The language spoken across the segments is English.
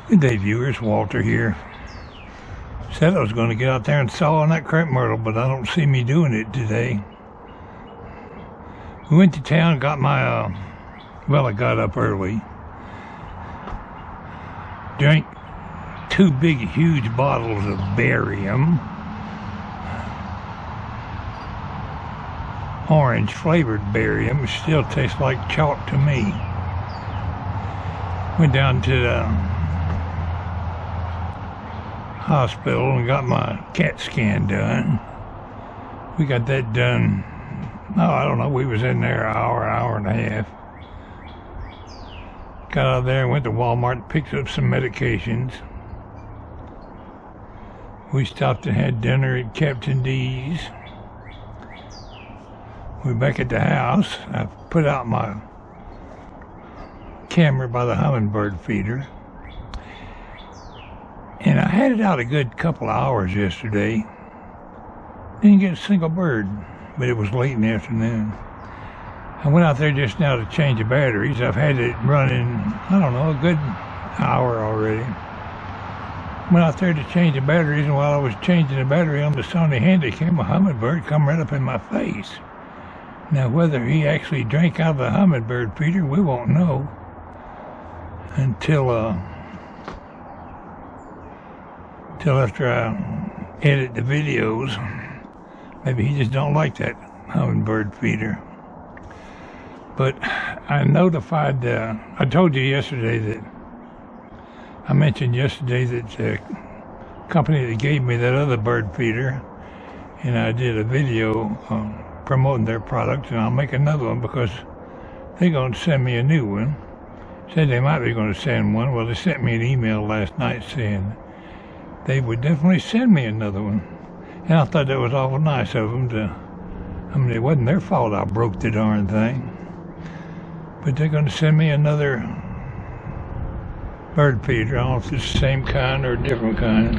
Good day, viewers. Walter here. Said I was going to get out there and saw on that crepe myrtle, but I don't see me doing it today. We went to town, got my, I got up early. Drank 2 big, huge bottles of barium. Orange flavored barium. It still tastes like chalk to me. Went down to the hospital and got my CAT scan done. We got that done, I don't know, we was in there an hour and a half. Got out of there and went to Walmart and picked up some medications. We stopped and had dinner at Captain D's. We're back at the house. I put out my camera by the Hummingbird feeder. And I had it out a good couple of hours yesterday. Didn't get a single bird, but it was late in the afternoon. I went out there just now to change the batteries. I've had it running, I don't know, a good hour already. Went out there to change the batteries, and while I was changing the battery on the Sony Handycam, a hummingbird come right up in my face. Now, whether he actually drank out of the Hummingbird feeder, we won't know until after I edit the videos. Maybe he just don't like that Hummingbird feeder. But I notified, I told you yesterday that, I mentioned yesterday that the company that gave me that other bird feeder, and I did a video promoting their product, and I'll make another one because they're going to send me a new one. Said they might be going to send one. Well, they sent me an email last night saying they would definitely send me another one. And I thought that was awful nice of them to, I mean, it wasn't their fault I broke the darn thing. But they're going to send me another bird feeder. I don't know if it's the same kind or a different kind.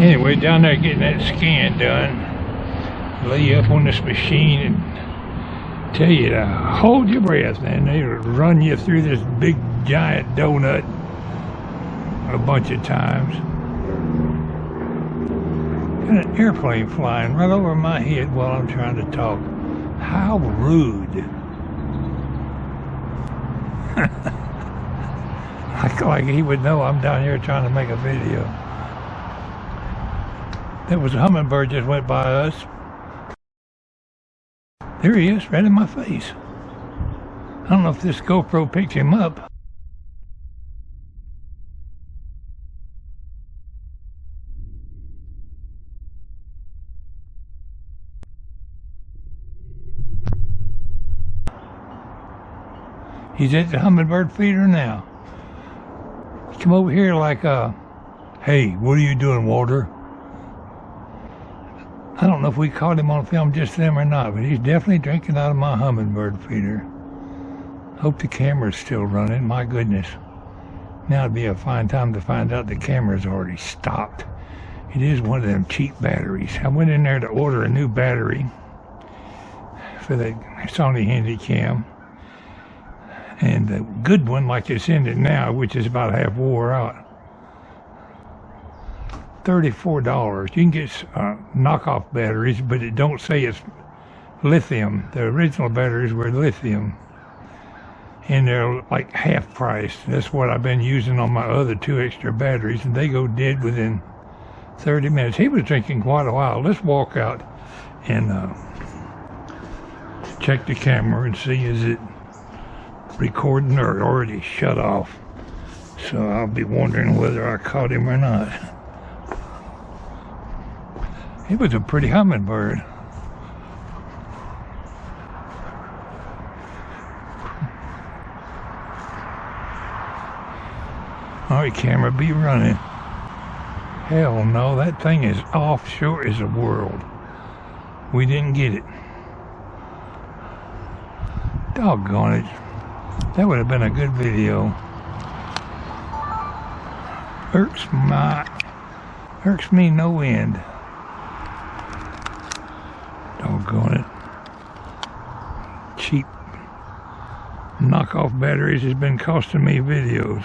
Anyway, down there getting that scan done. Lay you up on this machine and tell you to hold your breath, and they run you through this big giant donut a bunch of times. Got an airplane flying right over my head while I'm trying to talk. How rude. like he would know I'm down here trying to make a video. There was a hummingbird just went by us. There he is, right in my face. I don't know if this GoPro picked him up. He's at the Hummingbird feeder now. He come over here like, hey, what are you doing, Walter? I don't know if we caught him on film just then or not, but he's definitely drinking out of my Hummingbird feeder. Hope the camera's still running. My goodness. Now would be a fine time to find out the camera's already stopped. It is one of them cheap batteries. I went in there to order a new battery for the Sony Handycam. And the good one, like it's in it now, which is about half wore out, $34. You can get knockoff batteries, but it don't say it's lithium. The original batteries were lithium, and they're like half price. That's what I've been using on my other 2 extra batteries, and they go dead within 30 minutes. He was drinking quite a while. Let's walk out and check the camera and see is it recording or already shut off. So I'll be wondering whether I caught him or not. It was a pretty hummingbird. Alright, camera, be running. Hell no, that thing is offshore as a world. We didn't get it. Doggone it. That would have been a good video. Irks me no end. Doggone it. knockoff batteries has been costing me videos.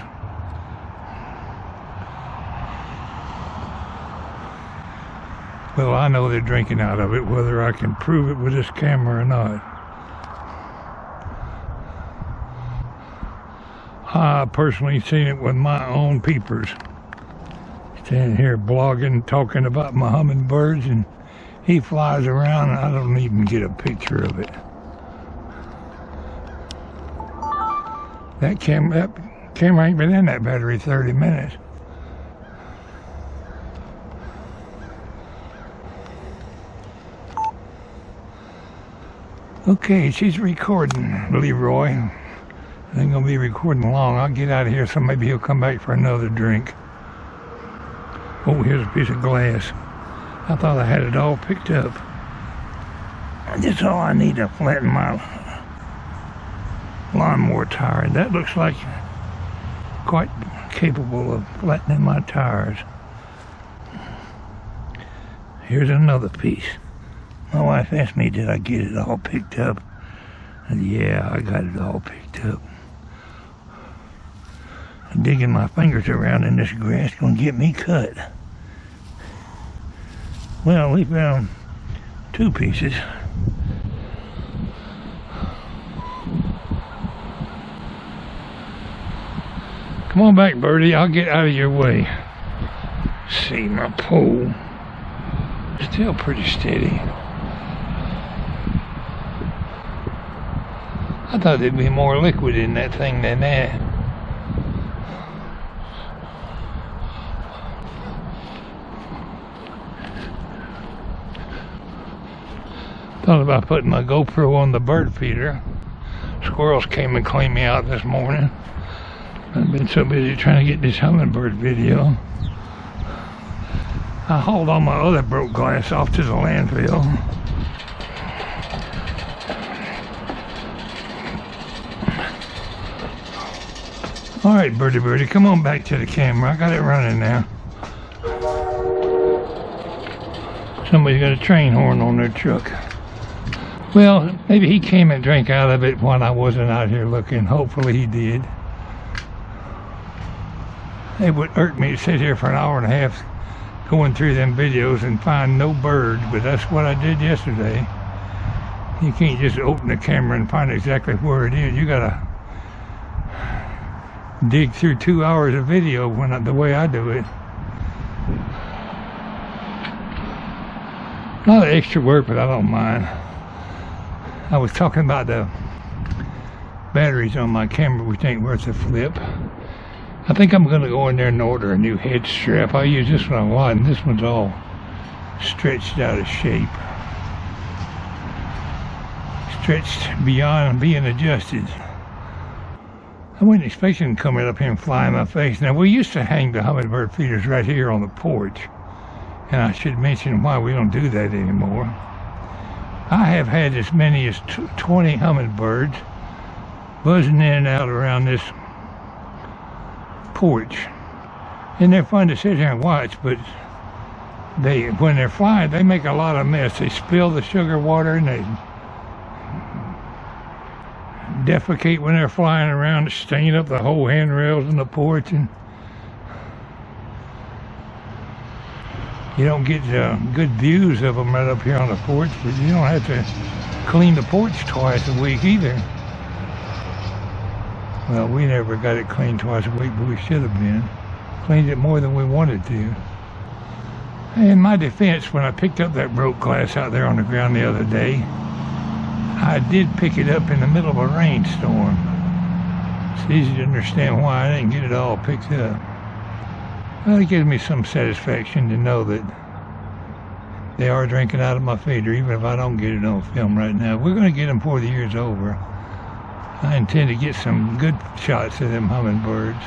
Well, I know they're drinking out of it, whether I can prove it with this camera or not. I personally seen it with my own peepers. Standing here blogging, talking about my hummingbirds, and he flies around and I don't even get a picture of it. That camera ain't been in that battery 30 minutes. Okay, she's recording, Leroy. I ain't gonna be recording long. I'll get out of here so maybe he'll come back for another drink. Oh, here's a piece of glass. I thought I had it all picked up. That's all I need to flatten my lawnmower tire. That looks like quite capable of flattening my tires. Here's another piece. My wife asked me, did I get it all picked up? And yeah, I got it all picked up. Digging my fingers around in this grass gonna get me cut. Well, we found two pieces. Come on back, birdie. I'll get out of your way. See my pole. Still pretty steady. I thought there'd be more liquid in that thing than that. Thought about putting my GoPro on the bird feeder. Squirrels came and cleaned me out this morning. I've been so busy trying to get this hummingbird video. I hauled all my other broke glass off to the landfill. Alright, birdie, come on back to the camera. I got it running now. Somebody's got a train horn on their truck. Well, maybe he came and drank out of it when I wasn't out here looking. Hopefully he did. It would hurt me to sit here for an hour and a half going through them videos and find no birds, but that's what I did yesterday. You can't just open the camera and find exactly where it is. You gotta dig through 2 hours of video the way I do it. A lot of extra work, but I don't mind. I was talking about the batteries on my camera, which ain't worth a flip. I think I'm going to go in there and order a new head strap. I use this one a lot, and this one's all stretched out of shape. Stretched beyond being adjusted. I wasn't expecting them to come right up here and fly in my face. Now, we used to hang the hummingbird feeders right here on the porch. And I should mention why we don't do that anymore. I have had as many as 20 hummingbirds buzzing in and out around this porch. And they're fun to sit here and watch, but when they're flying, they make a lot of mess. They spill the sugar water and they defecate when they're flying around, stain up the whole handrails on the porch, and you don't get good views of them right up here on the porch, but you don't have to clean the porch twice a week either. Well, we never got it cleaned twice a week, but we should have been. Cleaned it more than we wanted to. In my defense, when I picked up that broke glass out there on the ground the other day, I did pick it up in the middle of a rainstorm. It's easy to understand why I didn't get it all picked up. Well, it gives me some satisfaction to know that they are drinking out of my feeder, even if I don't get it on film right now. We're going to get them before the year's over. I intend to get some good shots of them hummingbirds.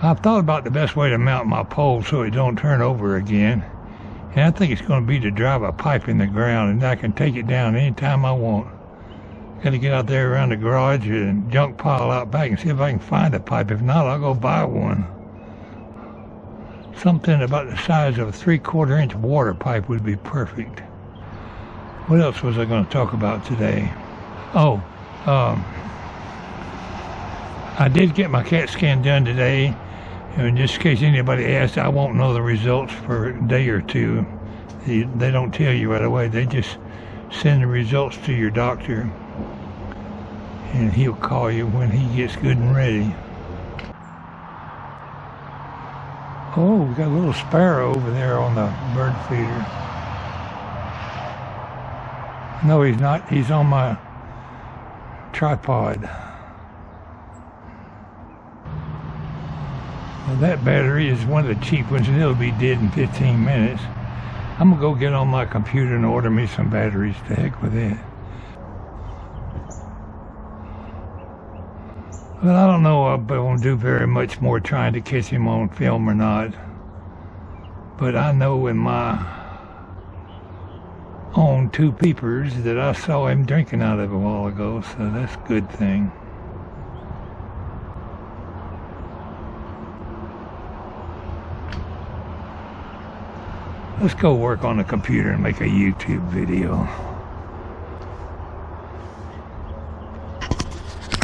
I've thought about the best way to mount my pole so it don't turn over again. And I think it's going to be to drive a pipe in the ground, and I can take it down anytime I want. Got to get out there around the garage and junk pile out back and see if I can find a pipe. If not, I'll go buy one. Something about the size of a 3/4 inch water pipe would be perfect. What else was I going to talk about today? Oh, I did get my CAT scan done today, and just in case anybody asks, I won't know the results for a day or two. They don't tell you right away. They just send the results to your doctor, and he'll call you when he gets good and ready. Oh, we got a little sparrow over there on the bird feeder. No, he's not. He's on my tripod. Now that battery is one of the cheap ones, and it'll be dead in 15 minutes. I'm gonna go get on my computer and order me some batteries. To heck with it. Well, I don't know if I won't do very much more trying to catch him on film or not. But I know in my own 2 peepers that I saw him drinking out of a while ago, so that's a good thing. Let's go work on the computer and make a YouTube video.